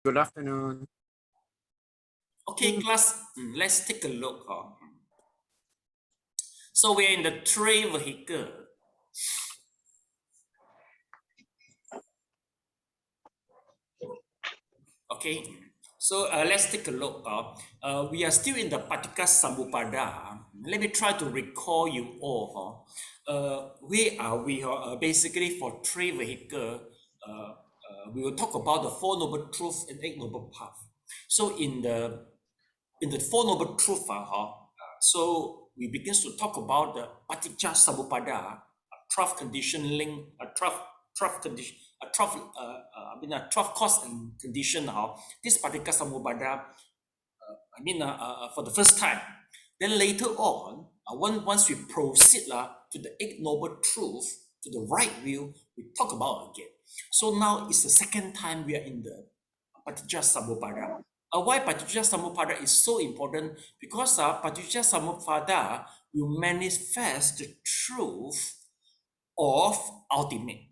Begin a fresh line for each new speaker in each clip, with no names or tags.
Good afternoon.
Okay, class, let's take a look. So we're in the three vehicle. Okay, so let's take a look. We are still in the Paticca Samuppada. Let me try to recall you all. Where are we? Basically, for three vehicle, we will talk about the Four Noble Truths and Eight Noble Paths. So in the Four Noble Truths, so we begin to talk about the Paticca Samuppada, a 12 condition link, a 12 condition, a 12 cause and condition. This Paticca Samuppada, for the first time. Then later on, once we proceed to the Eight Noble Truths, to the right view, we talk about again. So now it's the second time we are in the Paticca Samuppada. Why Paticca Samuppada is so important? Because Paticca Samuppada will manifest the truth of ultimate.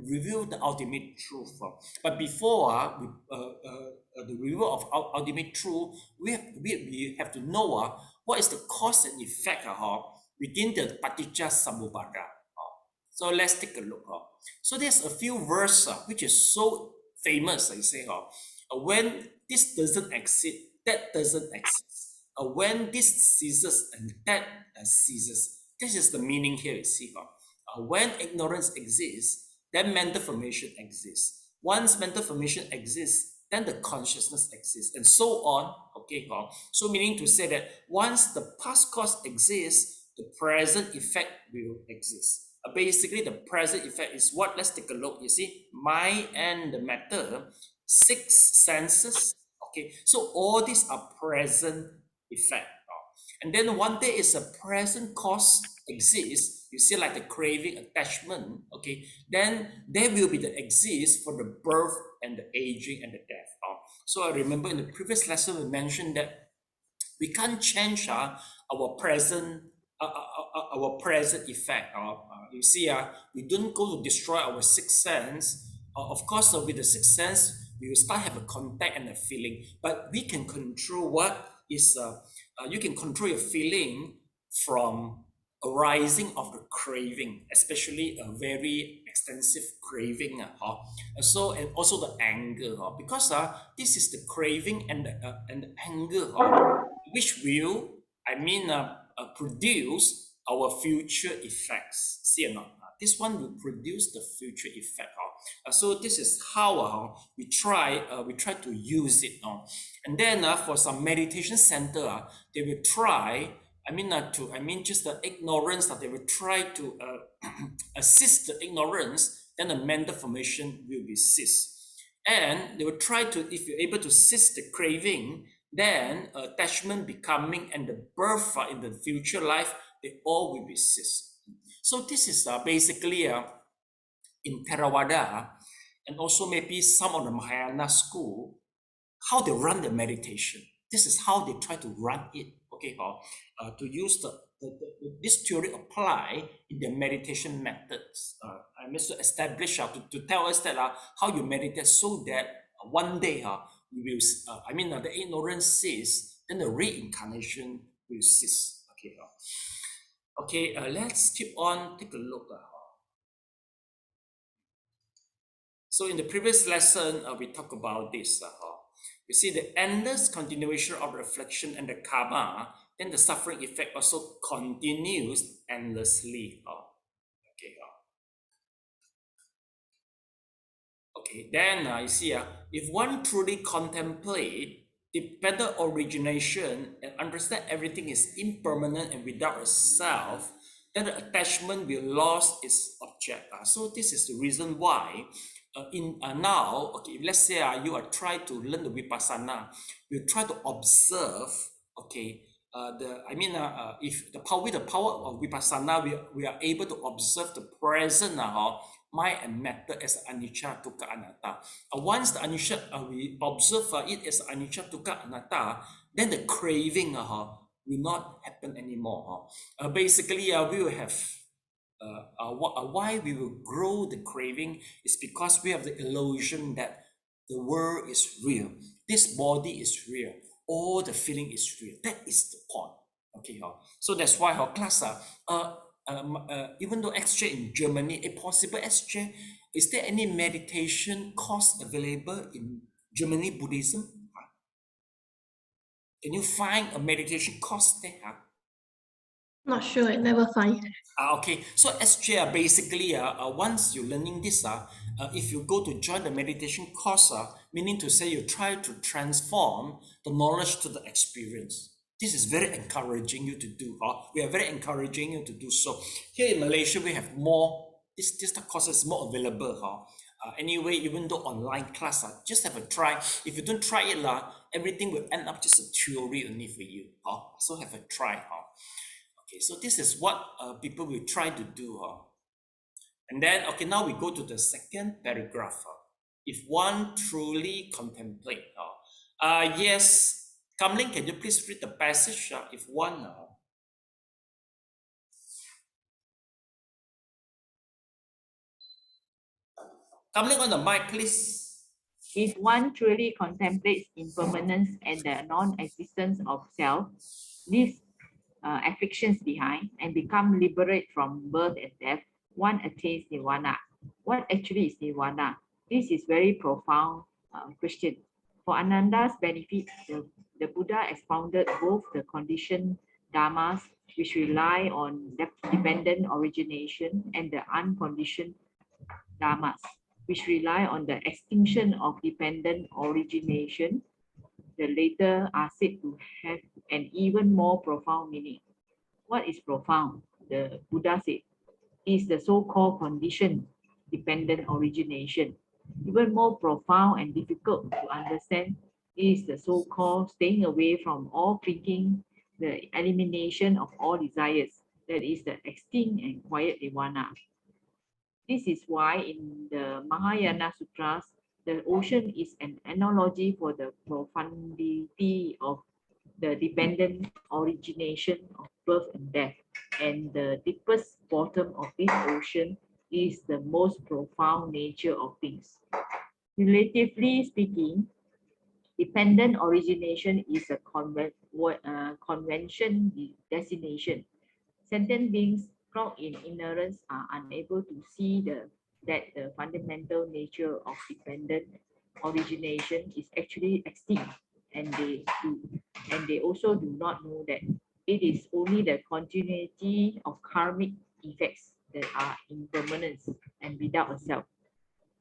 Reveal the ultimate truth. But before the reveal of ultimate truth, we have to know what is the cause and effect within the Paticca Samuppada. So let's take a look. So there's a few verses which is so famous. I say, when this doesn't exist, that doesn't exist. When this ceases and that ceases. This is the meaning here. You see, when ignorance exists, then mental formation exists. Once mental formation exists, then the consciousness exists, and so on. Okay, so meaning to say that once the past cause exists, the present effect will exist. Basically, the present effect is what? Let's take a look. You see, mind and the matter, 6 senses. Okay, so all these are present effect. And then one day is a present cause exists. You see, like the craving, attachment. Okay, then there will be the exist for the birth and the aging and the death. So I remember in the previous lesson we mentioned that we can't change our present effect. You see, we don't go to destroy our sixth sense. Of course, with the sixth sense, we will start have a contact and a feeling. But we can control what is. You can control your feeling from arising of the craving, especially a very extensive craving. So and also the anger, because this is the craving and the anger, which will, produce our future effects. See or not? This one will produce the future effect. So this is how we try to use it. And then for some meditation center, they will try. Just the ignorance that they will try to assist the ignorance, then the mental formation will be ceased. And they will try to, if you're able to cease the craving, then attachment becoming and the birth in the future life, they all will be ceased. So this is basically in Theravada and also maybe some of the Mahayana school, how they run the meditation. This is how they try to run it. Okay, to use this theory apply in their meditation methods. I mean to establish to tell us that how you meditate so that one day we will the ignorance cease, then the reincarnation will cease. Okay, let's keep on take a look. So in the previous lesson, we talked about this. You see the endless continuation of reflection and the karma, then the suffering effect also continues endlessly. Okay, then you see, if one truly contemplate dependent origination and understand everything is impermanent and without a self, then the attachment will lose its object. So this is the reason why now, okay, let's say you are trying to learn the vipassana, you try to observe, okay, if with the power of vipassana, we are able to observe the present mind and matter as anicca, dukkha, anatta. Once the anicca, we observe it as anicca, dukkha, anatta, then the craving will not happen anymore. Basically, we will have why we will grow the craving is because we have the illusion that the world is real, this body is real, all the feeling is real. That is the point. Okay, so that's why our class even though exchange in Germany, a possible exchange, is there any meditation course available in Germany Buddhism? Can you find a meditation course there?
Not sure, I never find.
Okay, so SJ basically once you're learning this if you go to join the meditation course meaning to say you try to transform the knowledge to the experience. This is very encouraging you to do. We are very encouraging you to do so. Here in Malaysia, we have more. This course is more available. Anyway, even though online class, just have a try. If you don't try it, everything will end up just a theory only for you. So have a try. Okay, so this is what people will try to do. And then, okay, now we go to the second paragraph. If one truly contemplate. Yes, Kamling, can you please read the passage? If one. Kamling on the mic, please.
If one truly contemplates impermanence and the non-existence of self, leaves afflictions behind and become liberate from birth and death, one attains nirvana. What actually is nirvana? This is very profound question. For Ananda's benefit, the Buddha expounded both the conditioned dharmas, which rely on dependent origination, and the unconditioned dharmas, which rely on the extinction of dependent origination. The latter are said to have an even more profound meaning. What is profound? The Buddha said, is the so-called conditioned dependent origination. Even more profound and difficult to understand is the so-called staying away from all thinking, the elimination of all desires. That is the extinct and quiet nirvana. This is why in the Mahayana Sutras, the ocean is an analogy for the profundity of the dependent origination of birth and death. And the deepest bottom of this ocean is the most profound nature of things. Relatively speaking, dependent origination is a convention destination. Sentient beings caught in ignorance are unable to see that the fundamental nature of dependent origination is actually extinct, and they also do not know that it is only the continuity of karmic effects that are impermanent and without a self.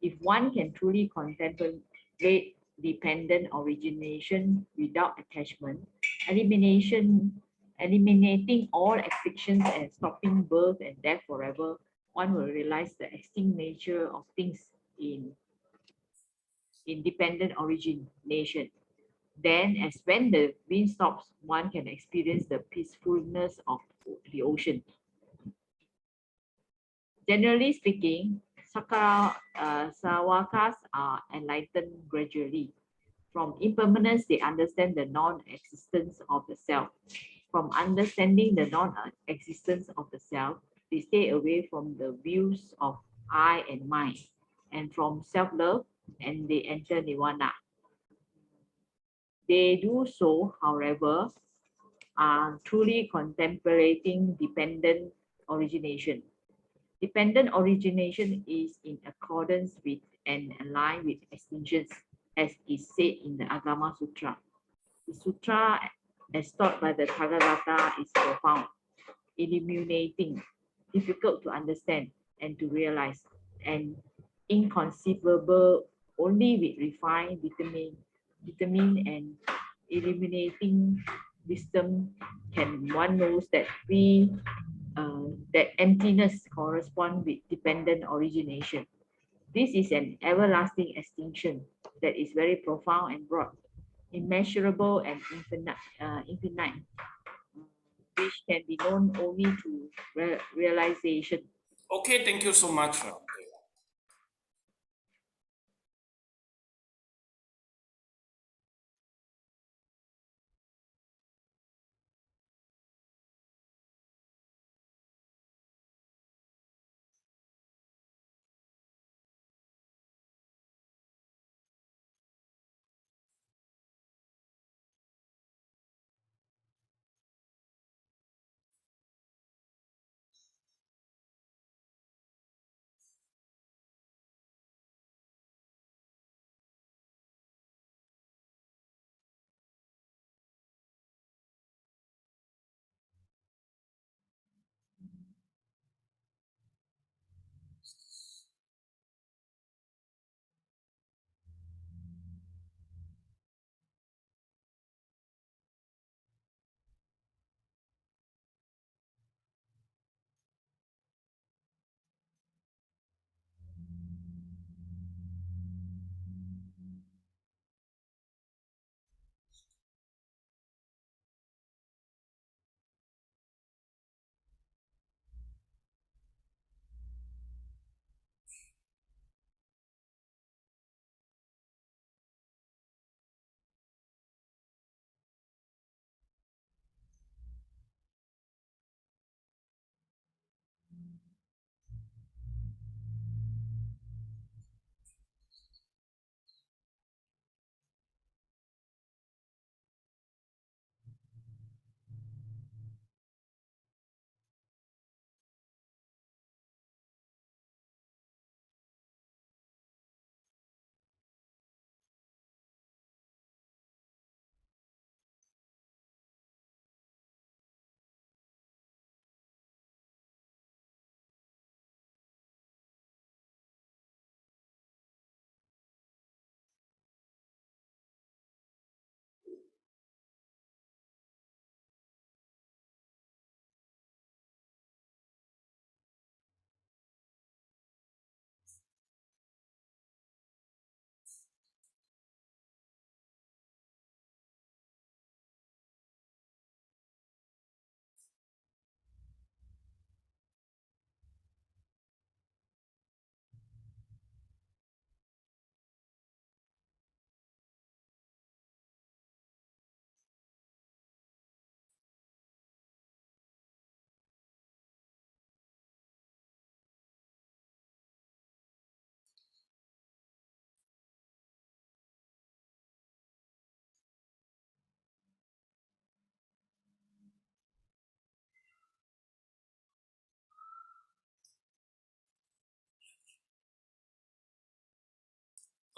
If one can truly contemplate dependent origination without attachment, eliminating all afflictions and stopping birth and death forever, one will realize the extinct nature of things in dependent origination. Then, as when the wind stops, one can experience the peacefulness of the ocean. Generally speaking, Savakas are enlightened gradually. From impermanence, they understand the non-existence of the self. From understanding the non-existence of the self, they stay away from the views of I and mine, and from self-love, and they enter nirvana. They do so, however, are truly contemplating dependent origination. Dependent origination is in accordance with and aligned with extinctions, as is said in the Agama Sutra. The sutra, as taught by the Tathagata, is profound, illuminating, difficult to understand and to realize, and inconceivable only with refined, determined and illuminating wisdom can one knows that that emptiness corresponds with dependent origination. This is an everlasting extinction that is very profound and broad, immeasurable and infinite, which can be known only through realization.
Okay, thank you so much.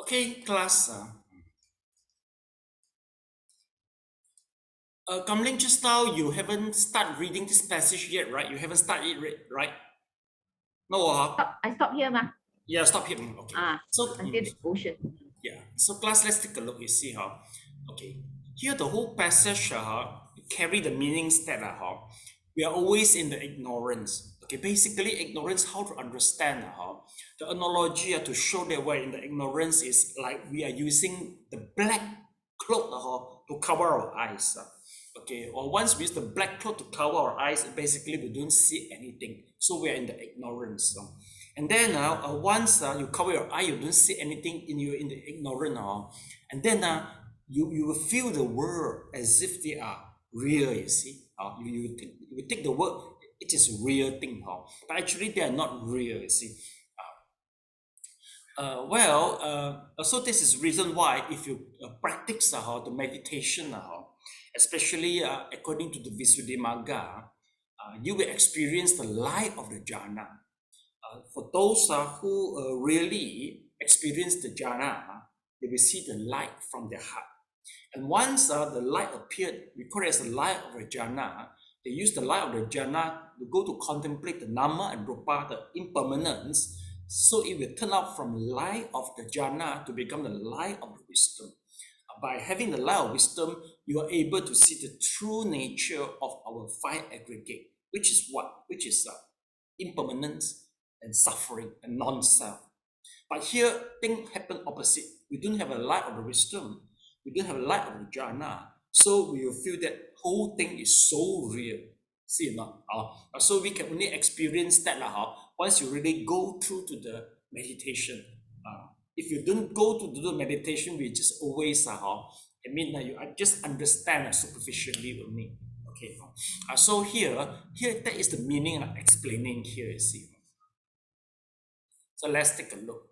Okay, class. Kamling, just now you haven't started reading this passage yet, right? You haven't started it, right? No,
I stop here, ma.
yeah, stop here. Okay. So
until the ocean.
yeah. So class, let's take a look. You see how? Okay. Here the whole passage carry the meanings that we are always in the ignorance. Okay, basically ignorance how to understand the analogy to show that we're in the ignorance is like we are using the black cloth to cover our eyes. Okay, or once we use the black cloth to cover our eyes, basically we don't see anything. So we are in the ignorance. And then once you cover your eye, you don't see anything, you're in the ignorance. And then you will feel the world as if they are real, you see. You take the word, it is a real thing, but actually they are not real, you see. So this is reason why if you practice the meditation, especially according to the Visuddhimagga, you will experience the light of the jhana. For those who really experience the jhana, they will see the light from their heart. And once the light appeared, we call it as the light of the jhana. They use the light of the jhana to go to contemplate the nama and rupa, the impermanence. So it will turn out from light of the jhana to become the light of the wisdom. By having the light of wisdom, you are able to see the true nature of our five aggregate, which is what? Which is impermanence and suffering and non-self. But here, things happen opposite. We don't have a light of the wisdom. We don't have a light of the jhana. So we will feel that whole thing is so real. See or not? So we can only experience that once you really go through to the meditation. If you don't go to the meditation, we just always you just understand superficially only. Okay. So here that is the meaning I'm explaining here. You see. So let's take a look.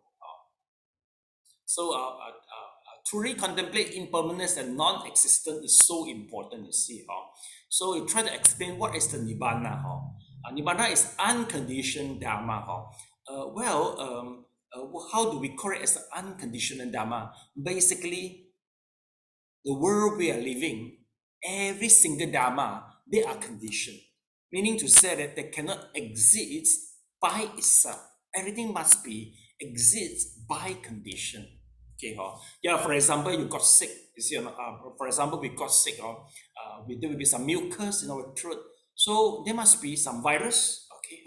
Truly contemplate impermanence and non-existence is so important, you see. So you try to explain what is the Nibbana. Nibbana is unconditioned Dharma. How do we call it as unconditional Dharma? Basically, the world we are living, every single Dharma, they are conditioned. Meaning to say that they cannot exist by itself. Everything must be exist by condition. Okay, yeah. For example, you got sick. You see, for example, we got sick. There will be some mucus in our throat. So there must be some virus. Okay,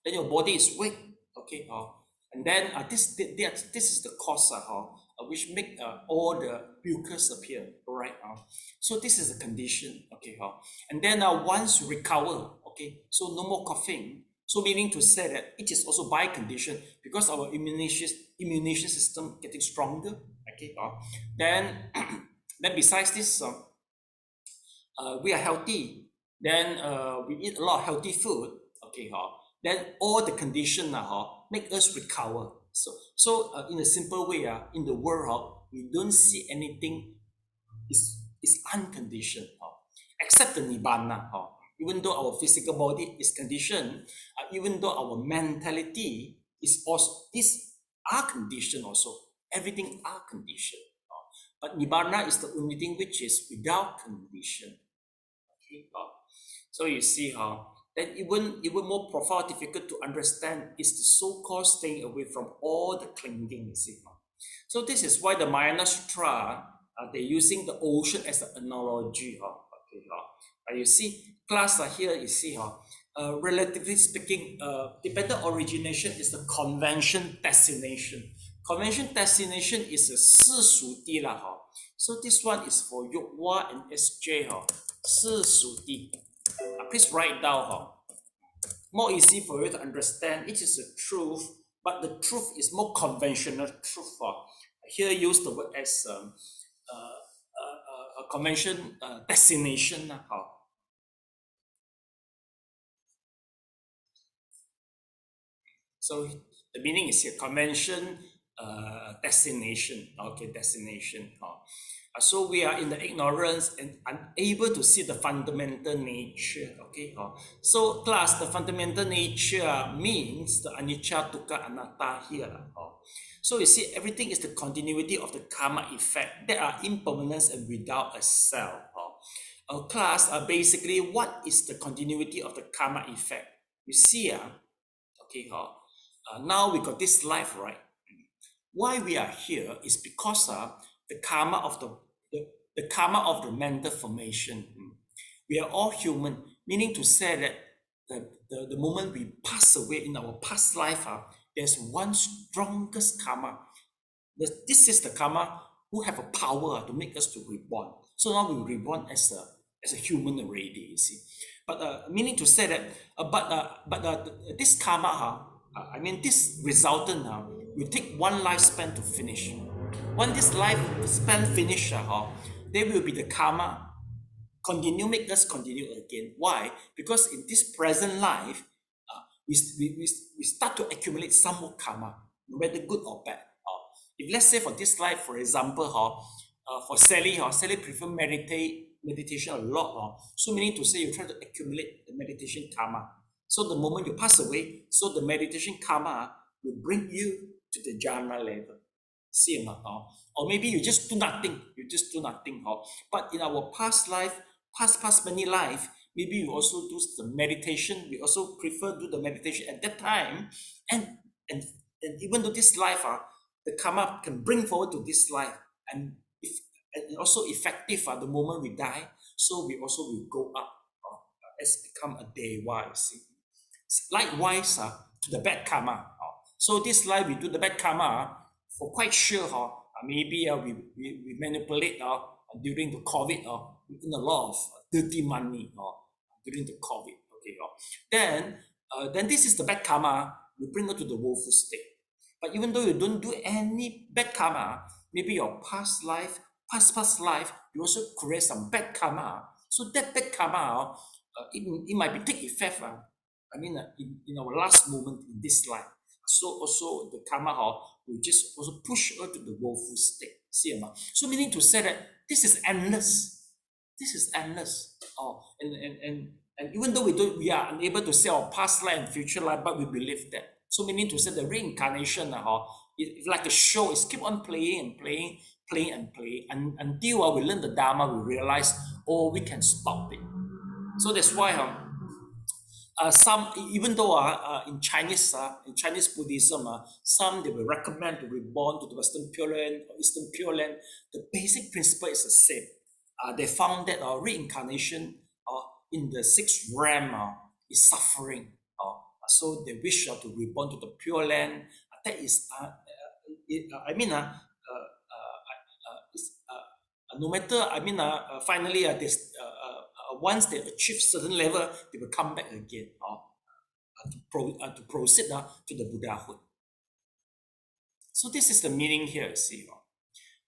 then your body is weak. Okay, and then this is the cause which make all the mucus appear. Right. So this is a condition. Okay, and then once you recover. Okay, so no more coughing. So meaning to say that it is also by condition because our immunization system getting stronger. Okay, then besides this, we are healthy. Then we eat a lot of healthy food. Okay, then all the condition make us recover. So in a simple way, in the world, we don't see anything is unconditioned, except the Nibbana. Even though our physical body is conditioned, even though our mentality is are conditioned also. Everything are conditioned. But Nibbana is the only thing which is without condition. Okay. So you see that even more profound, difficult to understand is the so-called staying away from all the clinging. You see. So this is why the Mahayana Sutra, they're using the ocean as an analogy. You see, class here, you see, relatively speaking, dependent origination is the convention destination. Convention destination is a 世俗地 So this one is for Yukwa and SJ. 世俗地. Please write down. More easy for you to understand. It is a truth, but the truth is more conventional truth. Here use the word as a convention destination. So the meaning is here, convention destination. Okay, destination. So we are in the ignorance and unable to see the fundamental nature. Okay. So class, the fundamental nature means the anicca, dukkha, anatta here. So you see, everything is the continuity of the karma effect. There are impermanence and without a self. Class, basically, what is the continuity of the karma effect? You see, okay, now we got this life, right? Why we are here is because the karma of the karma of the mental formation. We are all human, meaning to say that the moment we pass away in our past life, there's one strongest karma. This is the karma who have a power to make us to reborn. So now we reborn as a human already, you see. But meaning to say that, this karma, I mean this resultant, will take one lifespan to finish. When this lifespan finish, there will be the karma make us continue again. Why? Because in this present life, we start to accumulate some more karma, no matter good or bad. If let's say for this life, for example, for Sally, Sally prefer meditation a lot. So meaning to say you try to accumulate the meditation karma. So the moment you pass away, so the meditation karma will bring you to the jhana level. See or not? Or maybe you just do nothing. But in our past life, past many life, maybe you also do the meditation. We also prefer do the meditation at that time. And even though this life, the karma can bring forward to this life, and also effective the moment we die, so we also will go up as become a deva, you see. Likewise, to the bad karma. So this life we do the bad karma, for quite sure, maybe we manipulate during the COVID, in a lot of dirty money during the COVID. Okay, then this is the bad karma. We bring it to the woeful state. But even though you don't do any bad karma, maybe your past life, you also create some bad karma. So that bad karma, it might be take effect. In our last moment in this life. So also the karma will just also push her to the woeful state. See or not? So meaning to say that this is endless. This is endless. And even though we are unable to see our past life and future life, but we believe that. So meaning to say the reincarnation, it's like a show. It's keep on playing and until we learn the Dharma, we realize, we can stop it. So that's why some, even though in Chinese Buddhism, some they will recommend to reborn to the Western Pure Land or Eastern Pure Land. The basic principle is the same. They found that reincarnation in the sixth realm is suffering. So they wish to reborn to the Pure Land. That is, no matter, finally, once they achieve certain level, they will come back again to proceed to the Buddhahood. So this is the meaning here, see.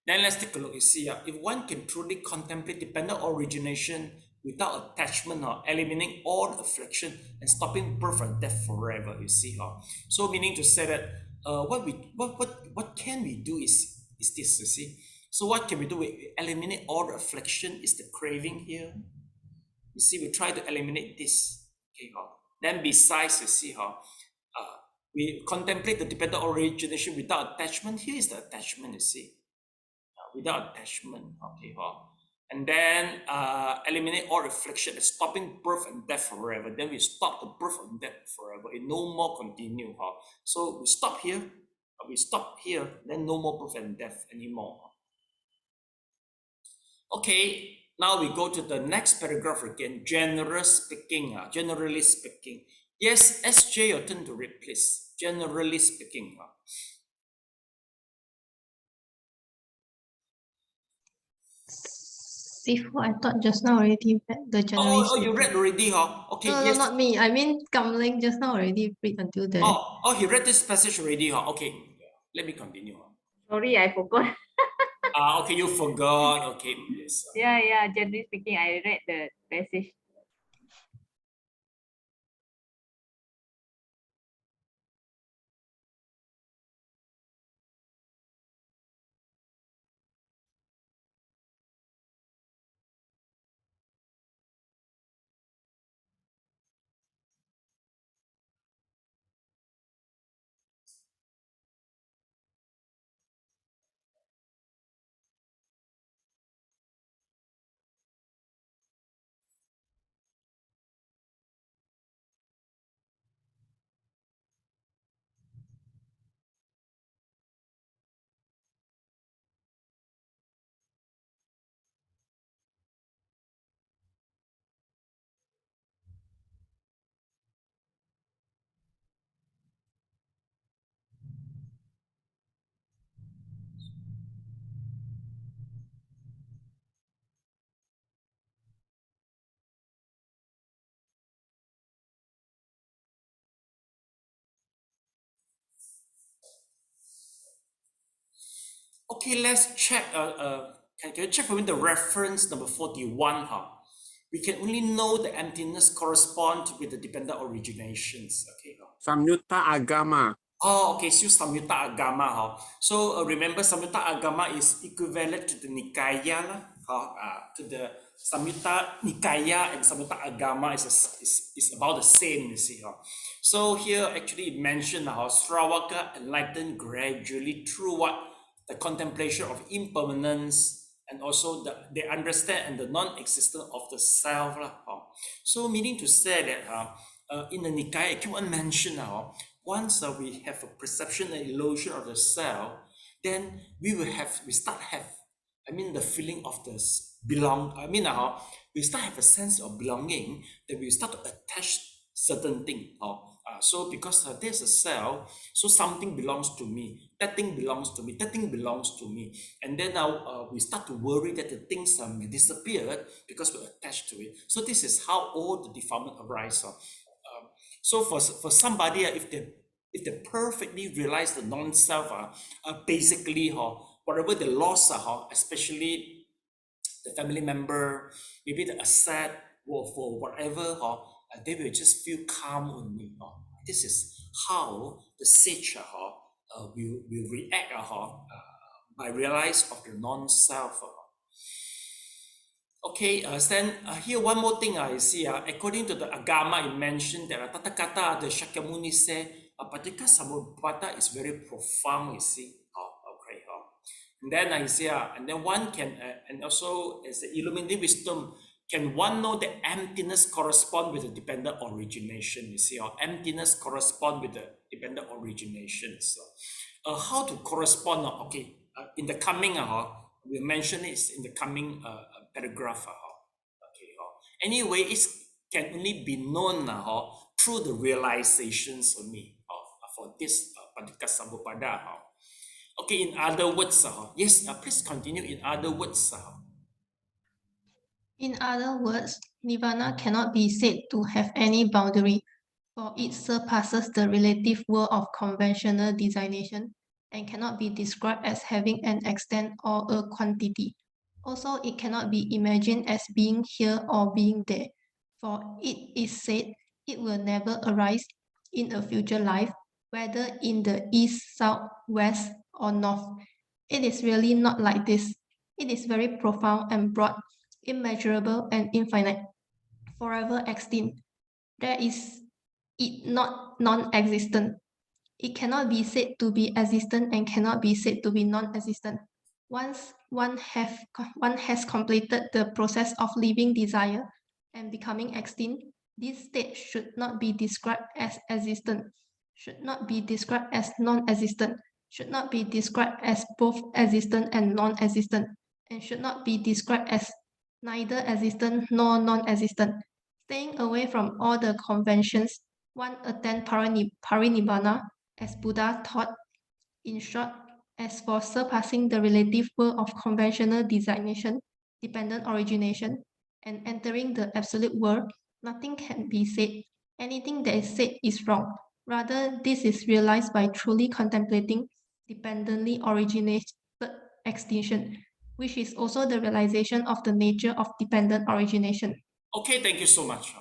Then let's take a look. You see, if one can truly contemplate dependent origination without attachment, eliminating all affliction and stopping birth and death forever, you see. So meaning to say that what can we do is this, you see. So what can we do? We eliminate all the affliction, is the craving here. You see, we try to eliminate this. Okay, then besides, you see, we contemplate the dependent origination without attachment. Here is the attachment, you see, without attachment. Okay, and then eliminate all affliction, stopping birth and death forever. Then we stop the birth and death forever. It no more continue. So we stop here. Then no more birth and death anymore. Okay, now we go to the next paragraph again. Generally speaking. Yes, SJ, your turn to read, please. Generally speaking.
Before, I thought just now already read the generally
Oh, you read already, Okay,
No,
yes.
not me. I mean, Kamling just now already read until there.
Oh, he read this passage already, Okay, let me continue.
Sorry, I forgot.
Okay, you forgot. Okay, yes.
Yeah. Generally speaking, I read the passage.
Okay, let's check. Can you check for me the reference number 41? We can only know the emptiness correspond with the dependent originations. Okay.
Samyutta Agama.
Oh, okay. So Samyutta Agama. So remember, Samyutta Agama is equivalent to the Nikaya. To the Samyutta Nikaya and Samyutta Agama is about the same, you see. So here actually it mentioned how Sravaka enlightened gradually through what? The contemplation of impermanence and also they understand and the non-existence of the self. So meaning to say that in the Nikaya, I keep on mentioning once we have a perception and illusion of the self, then we start have, the feeling of this we start have a sense of belonging, that we start to attach certain thing. So because there's a self, so something belongs to me, that thing belongs to me, that thing belongs to me. And then now we start to worry that the things may disappear because we're attached to it. So this is how all the defilement arises. So for somebody, if they perfectly realize the non-self, basically, whatever they lost, especially the family member, maybe the asset, or for whatever, they will just feel calm only. This is how the sage will react by realize of the non-self. Okay, then here one more thing I see. According to the Agama, it mentioned that Tathagata, the Shakyamuni said, Paticca Samuppada is very profound, you see. Okay. And then I see, and then one can, and also as the illuminated wisdom, can one know the emptiness correspond with the dependent origination, you see, or emptiness correspond with the dependent origination. So, how to correspond? Okay, in the coming, we'll mention it in the coming paragraph. Okay. Anyway, it can only be known through the realizations only for this particular Sambupada. Okay, in other words, yes, please continue. In other words,
In other words, Nirvana cannot be said to have any boundary, for it surpasses the relative world of conventional designation and cannot be described as having an extent or a quantity. Also, it cannot be imagined as being here or being there, for it is said it will never arise in a future life, whether in the east, south, west, or north. It is really not like this. It is very profound and broad, immeasurable and infinite, forever extinct. There is it not non-existent. It cannot be said to be existent and cannot be said to be non-existent. Once one has completed the process of leaving desire and becoming extinct, this state should not be described as existent, should not be described as non-existent, should not be described as both existent and non-existent, and should not be described as neither existent nor non-existent. Staying away from all the conventions, one attained parinibbana as Buddha taught. In short, as for surpassing the relative world of conventional designation, dependent origination, and entering the absolute world, nothing can be said. Anything that is said is wrong. Rather, this is realized by truly contemplating dependently originated extinction, which is also the realization of the nature of dependent origination.
okay, thank you so much.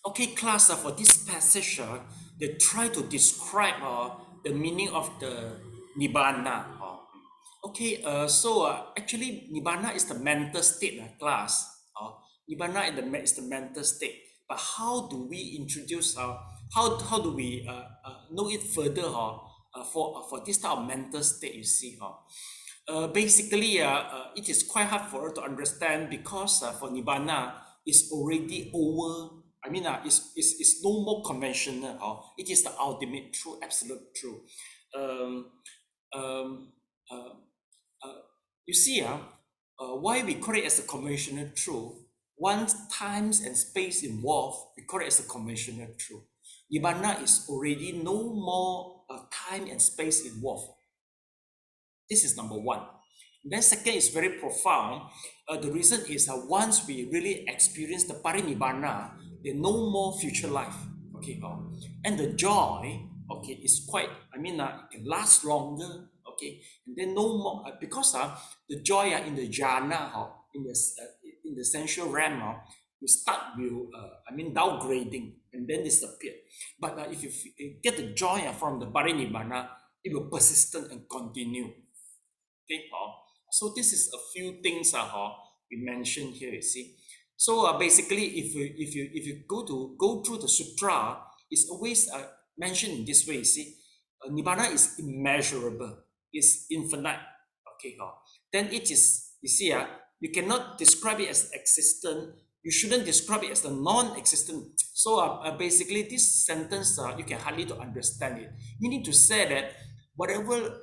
Okay, class, for this passage, they try to describe the meaning of the Nibbana. Okay, so actually, Nibbana is the mental state, class. Nibbana is the mental state. But how do we introduce, how do we know it further for this type of mental state, you see? Basically, it is quite hard for us to understand because for Nibbana, it's already over. I mean, it's no more conventional. It is the ultimate true, absolute true. You see, why we call it as a conventional truth? Once times and space involved, we call it as a conventional truth. Nibbana is already no more time and space involved. This is number one. Then second is very profound. The reason is once we really experience the parinibbana, there's no more future life. Okay, and the joy, okay, is quite. I mean, it can last longer. Okay, and then no more because the joy in the jhana, in the sensual realm, you start with downgrading and then disappear. But if you get the joy from the parinibbana, it will persistent and continue. Okay, so this is a few things we mentioned here. You see, so basically, if you go through the sutra, it's always mentioned in this way. You see, Nibbana is immeasurable, it's infinite. Okay, then it is. You see, you cannot describe it as existent. You shouldn't describe it as the non-existent. So basically, this sentence you can hardly to understand it. You need to say that whatever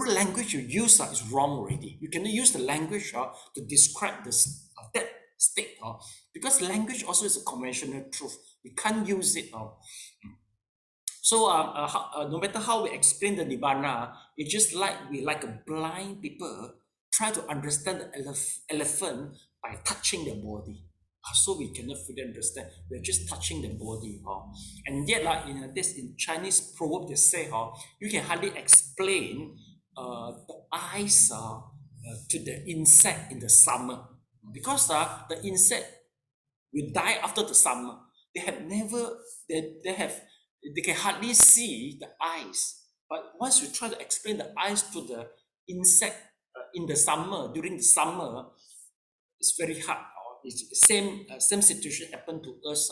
language you use is wrong already. You cannot use the language to describe this that state because language also is a conventional truth. We can't use it. So no matter how we explain the Nibbana, it's just like we like a blind people try to understand the elephant by touching the body. So we cannot fully understand. We're just touching the body. And yet, in Chinese proverb, they say, you can hardly explain the eyes to the insect in the summer. Because the insect will die after the summer. They can hardly see the eyes. But once you try to explain the eyes to the insect in the summer, during the summer, it's very hard. It's the same situation happened to us.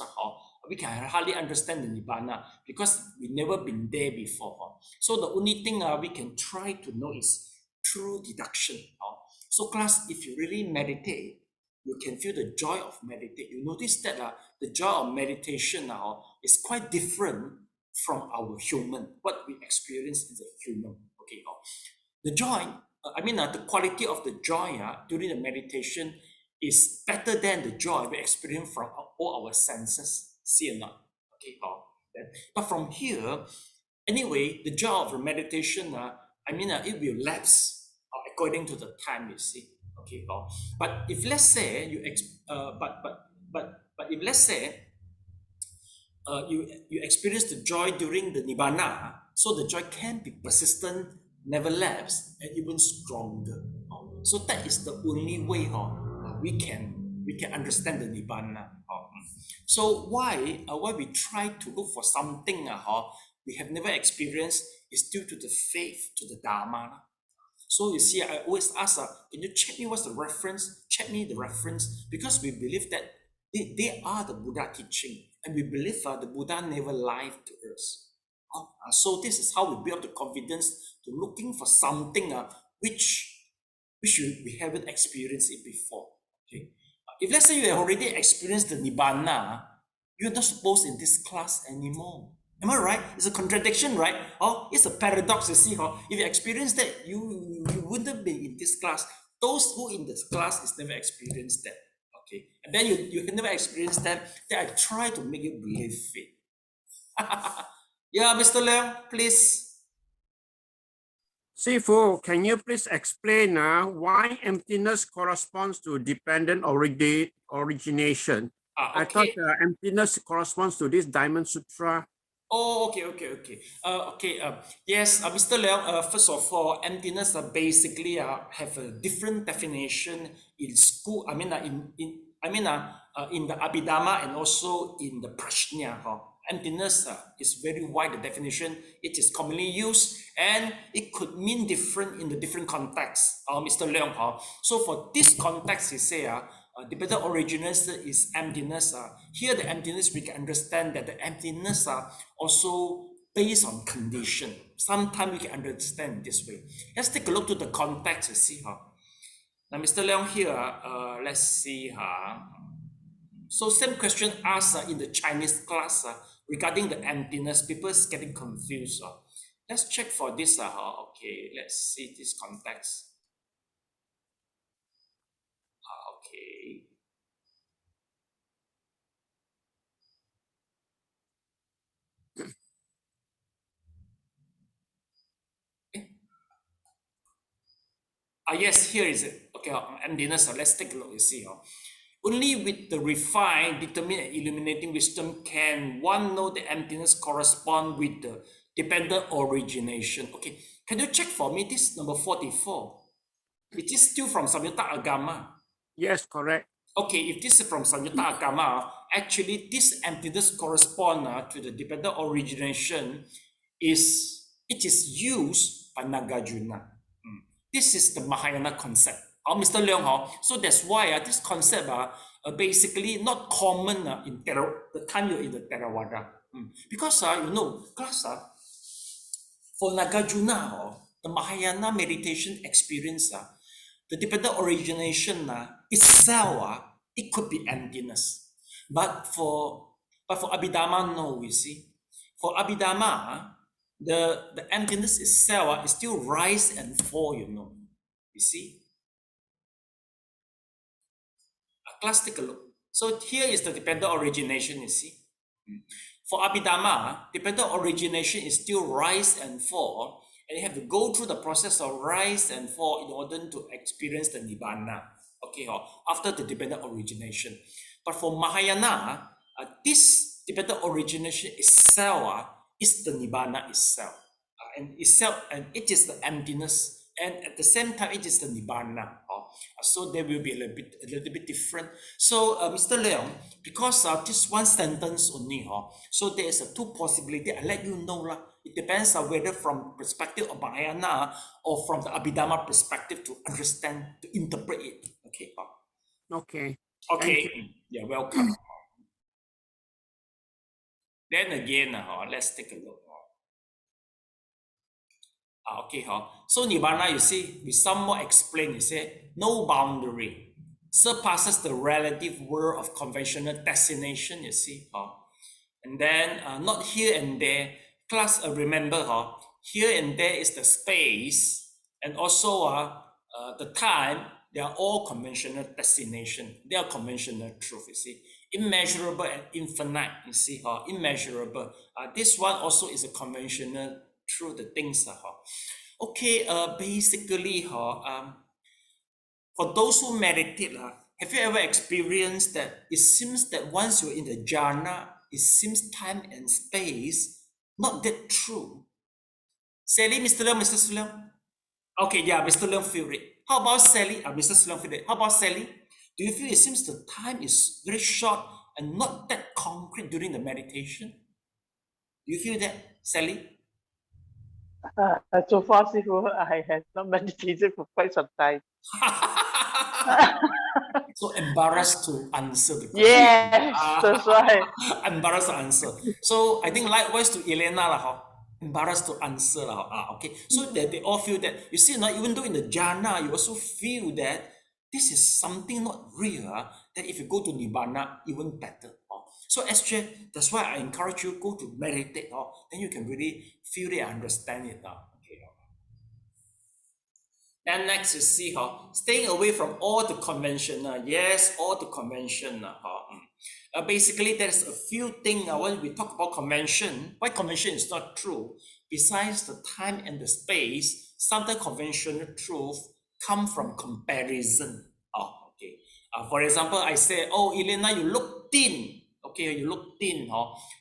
We can hardly understand the Nibbana because we've never been there before. So the only thing we can try to know is through deduction. So class, if you really meditate, you can feel the joy of meditate. You notice that the joy of meditation is quite different from our human, what we experience as a human. Okay, the joy, the quality of the joy during the meditation is better than the joy we experience from all our senses. See or not? Okay, but from here, anyway, the joy of the meditation, it will lapse according to the time, you see. Okay, but if let's say you if let's say you experience the joy during the Nibbana, so the joy can be persistent, never lapse, and even stronger. So that is the only way we can understand the Nibbana. So why we try to look for something we have never experienced is due to the faith, to the Dharma. So you see, I always ask, can you check me what's the reference? Check me the reference, because we believe that they are the Buddha teaching, and we believe the Buddha never lied to us. So this is how we build the confidence to looking for something which we haven't experienced it before. Okay, if let's say you have already experienced the Nibbana, you're not supposed in this class anymore. Am I right? It's a contradiction, right? It's a paradox, you see. If you experience that, you wouldn't be in this class. Those who in this class is never experienced that. Okay, and then you can never experience that. Then I try to make you believe it. Yeah, Mr. Leong, please.
Sifu, can you please explain why emptiness corresponds to dependent origination?
Okay.
I thought emptiness corresponds to this Diamond Sutra.
Oh, okay. Yes, Mr. Leong, first of all, emptiness basically have a different definition in school. in the Abhidhamma and also in the Prajna. Emptiness is very wide, the definition. It is commonly used and it could mean different in the different contexts. Mr. Leong, so for this context, he say, dependent origination is emptiness. Here, the emptiness, we can understand that the emptiness are also based on condition. Sometimes we can understand this way. Let's take a look to the context, you see. Now, Mr. Leong here, let's see. So same question asked in the Chinese class regarding the emptiness. People is getting confused. Let's check for this. Okay, let's see this context. Okay. Yes, here is it. Okay, emptiness. Let's take a look. You see. Only with the refined, determined, and illuminating wisdom can one know the emptiness correspond with the dependent origination. Okay, can you check for me this number 44? It is still from Samyutta Agama.
Yes, correct.
Okay, if this is from Samyutta Agama, actually this emptiness correspond to the dependent origination it is used by Nagarjuna. This is the Mahayana concept. Mr. Leong, so that's why this concept basically not common in the time you're in the Theravada. Because you know, class, for Nagarjuna, the Mahayana meditation experience, the dependent origination itself, it could be emptiness. But for Abhidhamma, no, you see. For Abhidhamma, the emptiness itself is still rise and fall, you know. You see? Class, take a look. So here is the dependent origination, you see. For Abhidhamma, dependent origination is still rise and fall, and you have to go through the process of rise and fall in order to experience the Nibbana, okay, after the dependent origination. But for Mahayana, this dependent origination itself is the Nibbana itself. And it is the emptiness, and at the same time, it is the Nibbana. So there will be a little bit different. So, Mr. Leong, because this one sentence only, so there is two possibility. I let you know, it depends on whether from perspective of Mahayana or from the Abhidhamma perspective to understand, to interpret it. Okay.
Okay.
Okay. You're welcome. Then again, let's take a look. Okay, so Nibbana, you see, we somewhat explain, you say, no boundary, surpasses the relative world of conventional destination, you see. And then not here and there, class, remember, here and there is the space, and also the time, they are all conventional destination. They are conventional truth, you see. Immeasurable and infinite, you see, immeasurable. This one also is a conventional truth, the things. Okay, basically, for those who meditate, have you ever experienced that it seems that once you're in the jhana, it seems time and space not that true? Sally, Mr. Leong, Mr. Leong. Okay, yeah, Mr. Leong feel it. How about Sally? Mr. Leong feel it. How about Sally? Do you feel it seems the time is very short and not that concrete during the meditation? Do you feel that, Sally?
So far, I have not meditated for quite some time.
So embarrassed to answer the question.
Yes, that's right.
Embarrassed to answer. So I think likewise to Elena, embarrassed to answer. Okay, so that they all feel that, you see, even though in the jhana, you also feel that this is something not real, that if you go to Nibbana, even better. So SJ, that's why I encourage you go to meditate, then you can really feel it and understand it. Okay. Then next you see, staying away from all the conventional. Yes, all the conventional. Basically, there's a few things when we talk about convention, why convention is not true. Besides the time and the space, sometimes conventional truth come from comparison. Okay. For example, I say, oh, Elena, you look thin. Okay, you look thin.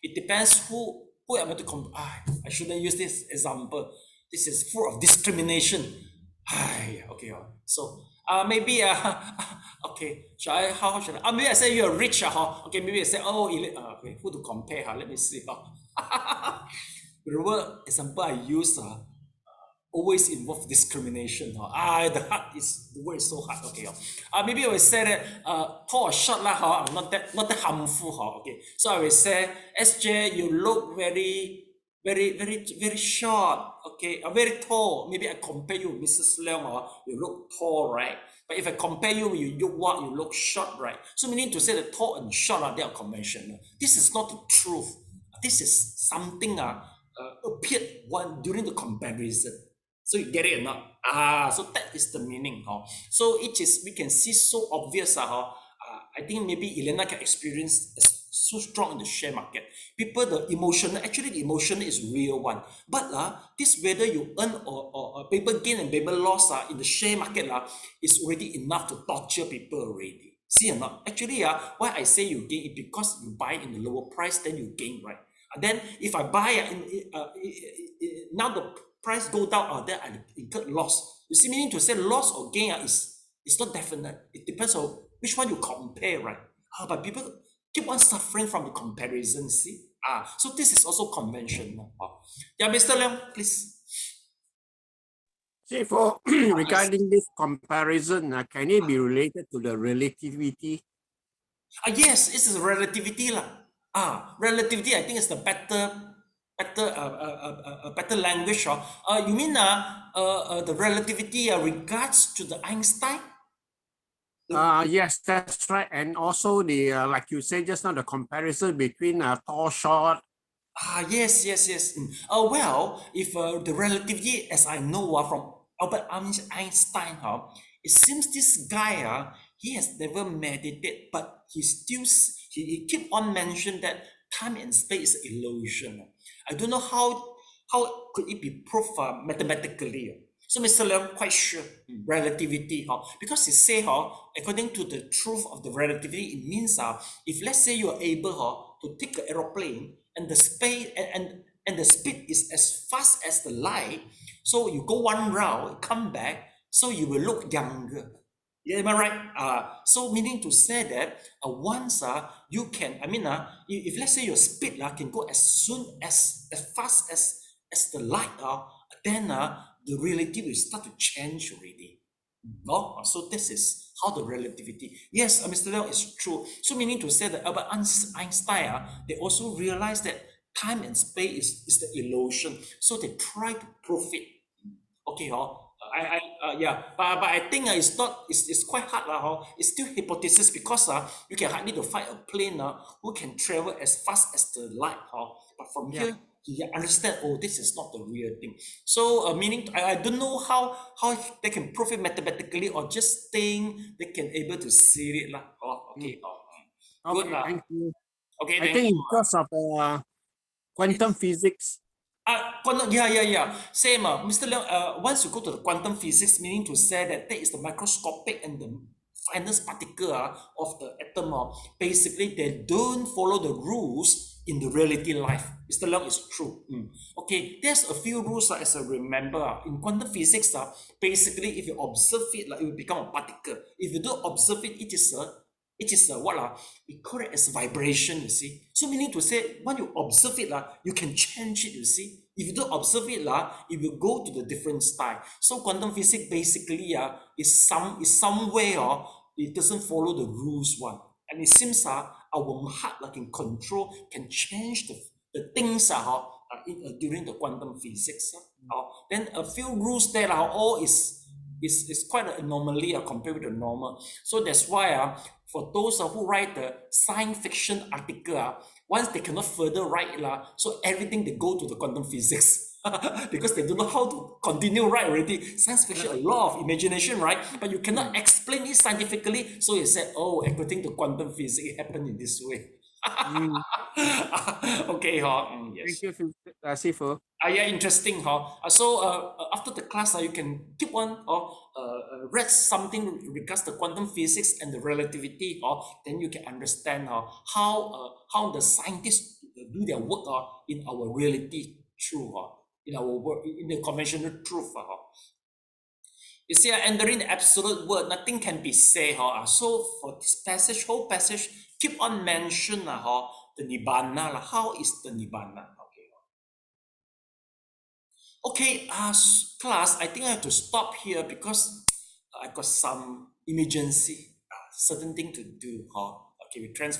It depends who am I to compare. I shouldn't use this example. This is full of discrimination. Okay. So maybe okay. Should I? How should I? Maybe I say you're rich. Okay. Maybe I say okay. Who to compare? Let me see. The word example I use always involve discrimination. The word is so hard. Okay. Maybe I will say that tall or short lah. Not that harmful. Okay. So I will say, SJ, you look very short. Okay, very tall. Maybe I compare you with Mrs. Leong, you look tall, right? But if I compare you with you look short, right? So meaning to say that tall and short they are conventional. This is not the truth. This is something appeared during the comparison. So you get it or not? So that is the meaning. So we can see so obvious. I think maybe Elena can experience so strong in the share market. People, the emotional is real one. But this whether you earn or paper gain and paper loss in the share market is already enough to torture people already. See or not? Actually, why I say you gain is because you buy in the lower price, then you gain, right? Then if I buy now the price go down, then I incur loss. You see, meaning to say loss or gain is not definite. It depends on which one you compare, right? But people keep on suffering from the comparison, see? So this is also conventional. Yeah, Mr. Leong, please.
See, for regarding this comparison, can it be related to the relativity?
Yes, this is relativity. Relativity, I think, is the better language. You mean the relativity regards to the Einstein?
Yes, that's right. And also the like you said just now, the comparison between tall, short.
Yes. Well, if the relativity, as I know from Albert Einstein, it seems this guy he has never meditated, but he keep on mentioning that time and space is illusion. I don't know how could it be proved mathematically. So Mr. Leong quite sure relativity, because he say according to the truth of the relativity, it means if let's say you are able to take an aeroplane and the space and the speed is as fast as the light, so you go one round, come back, so you will look younger. Yeah, am I right? So meaning to say that once you can, if let's say your speed can go as fast as the light, then the reality will start to change already. No? So this is how the relativity. Yes, Mr. Leong, is true. So meaning to say that Albert Einstein, they also realized that time and space is the illusion. So they try to prove it. Okay, but I think it's quite hard. It's still hypothesis because you can hardly to find a plane who can travel as fast as the light. But from here, you understand, this is not the real thing. So meaning I don't know how they can prove it mathematically or just think they can able to see it. Okay. Good.
Okay, thank you.
Okay,
I think because of quantum physics.
Quantum, yeah. Same, Mr. Leong, once you go to the quantum physics, meaning to say that is the microscopic and the finest particle of the atom. Basically, they don't follow the rules in the reality life. Mr. Leong, is true. Okay, there's a few rules as I remember. In quantum physics, basically, if you observe it, it will become a particle. If you don't observe it, it is what we call it as vibration, you see. So meaning to say, when you observe it, you can change it, you see. If you don't observe it, it will go to the different style. So quantum physics basically is some way it doesn't follow the rules one. And it seems our heart can change the things during the quantum physics. Then a few rules there are all is quite an anomaly compared with the normal. So that's why for those who write the science fiction article, once they cannot further write, so everything they go to the quantum physics. Because they don't know how to continue write already. Science fiction, a lot of imagination, right? But you cannot explain it scientifically. So you said, according to quantum physics, it happened in this way. Okay, yes.
Thank you, Sifu.
Yeah, interesting. So after the class, you can keep on read something regards to quantum physics and the relativity, then you can understand how the scientists do their work in our reality true, in our work, in the conventional truth. You see, entering the absolute word, nothing can be said. So for this passage, whole passage, keep on mention the Nibbana. How is the Nibbana? Okay, class, I think I have to stop here because I got some emergency, certain thing to do. Okay, we transfer.